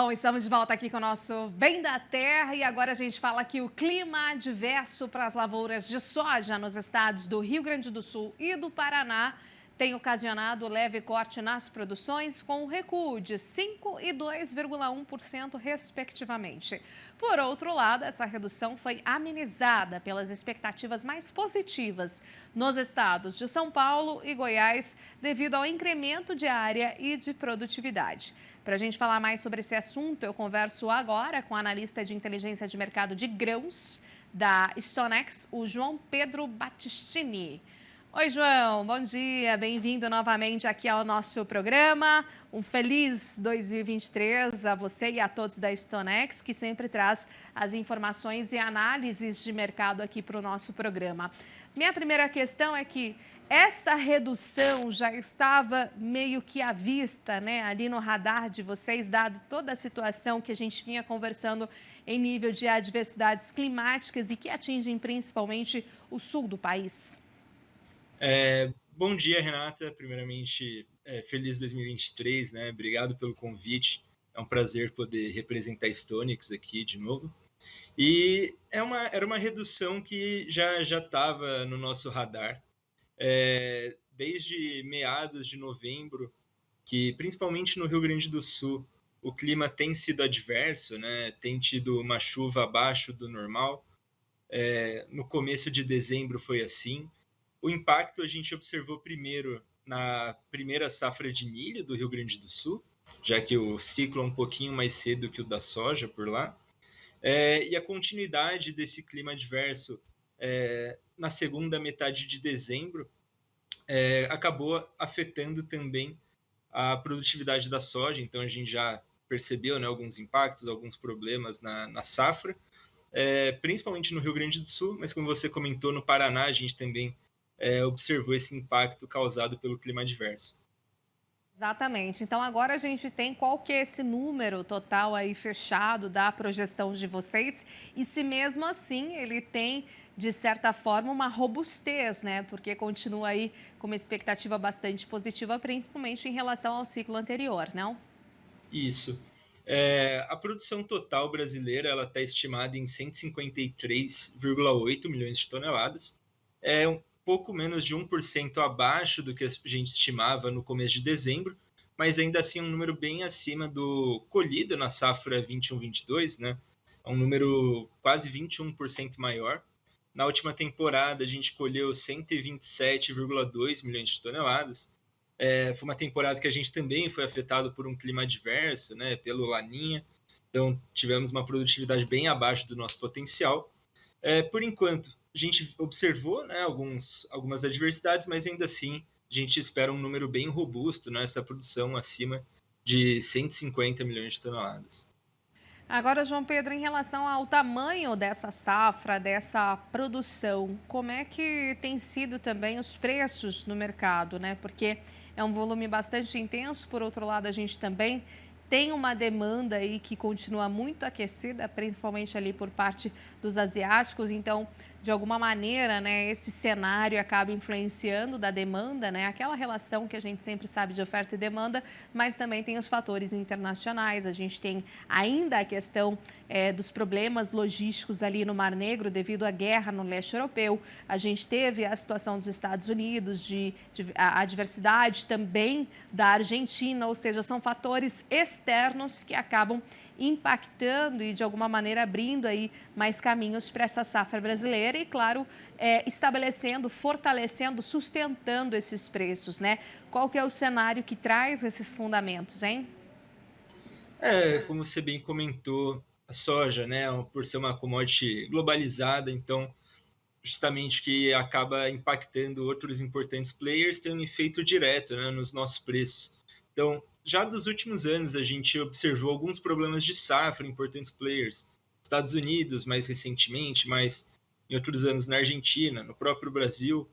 Bom, estamos de volta aqui com o nosso Bem da Terra e agora a gente fala que o clima adverso para as lavouras de soja nos estados do Rio Grande do Sul e do Paraná tem ocasionado leve corte nas produções, com um recuo de 5% e 2,1%, respectivamente. Por outro lado, essa redução foi amenizada pelas expectativas mais positivas nos estados de São Paulo e Goiás, devido ao incremento de área e de produtividade. Para a gente falar mais sobre esse assunto, eu converso agora com o analista de inteligência de mercado de grãos da Stonex, o João Pedro Battistini. Oi, João, bom dia, bem-vindo novamente aqui ao nosso programa. Um feliz 2023 a você e a todos da Stonex, que sempre traz as informações e análises de mercado aqui para o nosso programa. Minha primeira questão é que essa redução já estava meio que à vista, né, ali no radar de vocês, dado toda a situação que a gente vinha conversando em nível de adversidades climáticas e que atingem principalmente o sul do país? Bom dia, Renata. Primeiramente, feliz 2023, né? Obrigado pelo convite. É um prazer poder representar a Stonex aqui de novo. E era uma redução que já estava no nosso radar. Desde meados de novembro, que principalmente no Rio Grande do Sul, o clima tem sido adverso, né? Tem tido uma chuva abaixo do normal. No começo de dezembro foi assim. O impacto a gente observou primeiro na primeira safra de milho do Rio Grande do Sul, já que o ciclo é um pouquinho mais cedo que o da soja por lá. E a continuidade desse clima adverso na segunda metade de dezembro acabou afetando também a produtividade da soja. Então a gente já percebeu, né, alguns impactos, alguns problemas na safra, principalmente no Rio Grande do Sul, mas como você comentou, no Paraná a gente também observou esse impacto causado pelo clima adverso. Exatamente. Então agora a gente tem qual que é esse número total aí fechado da projeção de vocês e se mesmo assim ele tem, de certa forma, uma robustez, né? Porque continua aí com uma expectativa bastante positiva, principalmente em relação ao ciclo anterior, não? Isso. A produção total brasileira ela está estimada em 153,8 milhões de toneladas. É um pouco menos de 1% abaixo do que a gente estimava no começo de dezembro, mas ainda assim um número bem acima do colhido na safra 21-22, né? É um número quase 21% maior. Na última temporada, a gente colheu 127,2 milhões de toneladas. Foi uma temporada que a gente também foi afetado por um clima adverso, né, pelo Laninha. Então, tivemos uma produtividade bem abaixo do nosso potencial. Por enquanto, a gente observou, né, algumas adversidades, mas ainda assim, a gente espera um número bem robusto nessa produção acima de 150 milhões de toneladas. Agora, João Pedro, em relação ao tamanho dessa safra, dessa produção, como é que tem sido também os preços no mercado, né? Porque é um volume bastante intenso, por outro lado, a gente também tem uma demanda aí que continua muito aquecida, principalmente ali por parte dos asiáticos, então, de alguma maneira, né, esse cenário acaba influenciando da demanda, né? Aquela relação que a gente sempre sabe de oferta e demanda, mas também tem os fatores internacionais. A gente tem ainda a questão dos problemas logísticos ali no Mar Negro devido à guerra no leste europeu. A gente teve a situação dos Estados Unidos, a adversidade também da Argentina, ou seja, são fatores externos que acabam impactando e, de alguma maneira, abrindo aí mais caminhos para essa safra brasileira e, claro, estabelecendo, fortalecendo, sustentando esses preços, né? Qual que é o cenário que traz esses fundamentos, hein? Como você bem comentou, a soja, né, por ser uma commodity globalizada, então justamente que acaba impactando outros importantes players, tem um efeito direto, né, nos nossos preços. Então, já dos últimos anos, a gente observou alguns problemas de safra em importantes players. Estados Unidos, mais recentemente, mas em outros anos na Argentina, no próprio Brasil,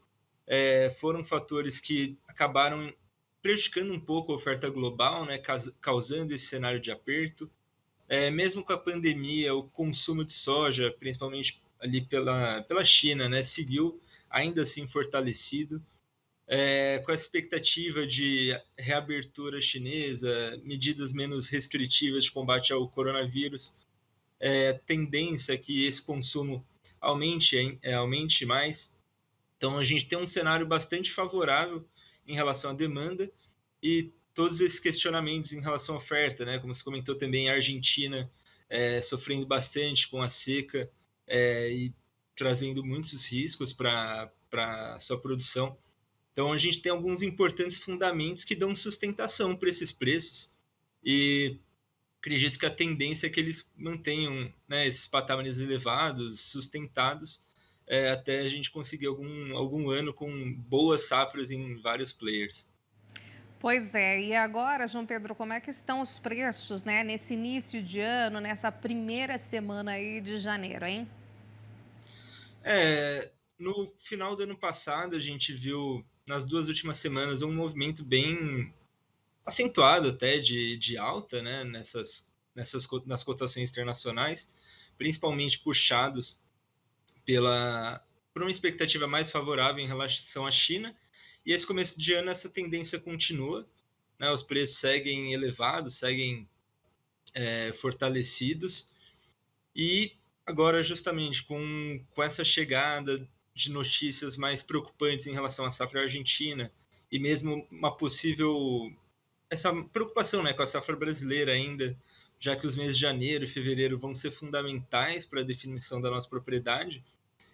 foram fatores que acabaram prejudicando um pouco a oferta global, né, causando esse cenário de aperto. Mesmo com a pandemia, o consumo de soja, principalmente ali pela China, né, seguiu ainda assim fortalecido. com essa expectativa de reabertura chinesa, medidas menos restritivas de combate ao coronavírus, tendência é que esse consumo aumente mais. Então, a gente tem um cenário bastante favorável em relação à demanda e todos esses questionamentos em relação à oferta, né? Como você comentou também, a Argentina sofrendo bastante com a seca e trazendo muitos riscos para a sua produção. Então, a gente tem alguns importantes fundamentos que dão sustentação para esses preços e acredito que a tendência é que eles mantenham, né, esses patamares elevados, sustentados, até a gente conseguir algum ano com boas safras em vários players. Pois é, e agora, João Pedro, como é que estão os preços, né, nesse início de ano, nessa primeira semana aí de janeiro, hein? No final do ano passado, a gente viu nas 2 últimas semanas um movimento bem acentuado até de alta, né, nas cotações internacionais, principalmente puxados por uma expectativa mais favorável em relação à China. E esse começo de ano essa tendência continua, né, os preços seguem elevados, seguem fortalecidos. E agora, justamente com essa chegada de notícias mais preocupantes em relação à safra argentina e mesmo uma possível essa preocupação, né, com a safra brasileira ainda, já que os meses de janeiro e fevereiro vão ser fundamentais para a definição da nossa propriedade,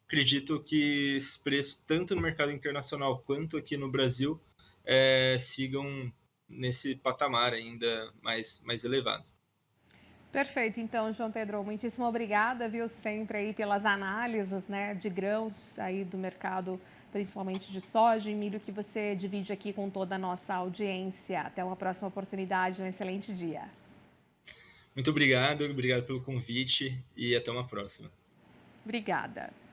acredito que esses preços, tanto no mercado internacional quanto aqui no Brasil, sigam nesse patamar ainda mais elevado. Perfeito, então, João Pedro, muitíssimo obrigada, viu, sempre aí pelas análises, né, de grãos aí do mercado, principalmente de soja e milho, que você divide aqui com toda a nossa audiência. Até uma próxima oportunidade, um excelente dia. Muito obrigado pelo convite e até uma próxima. Obrigada.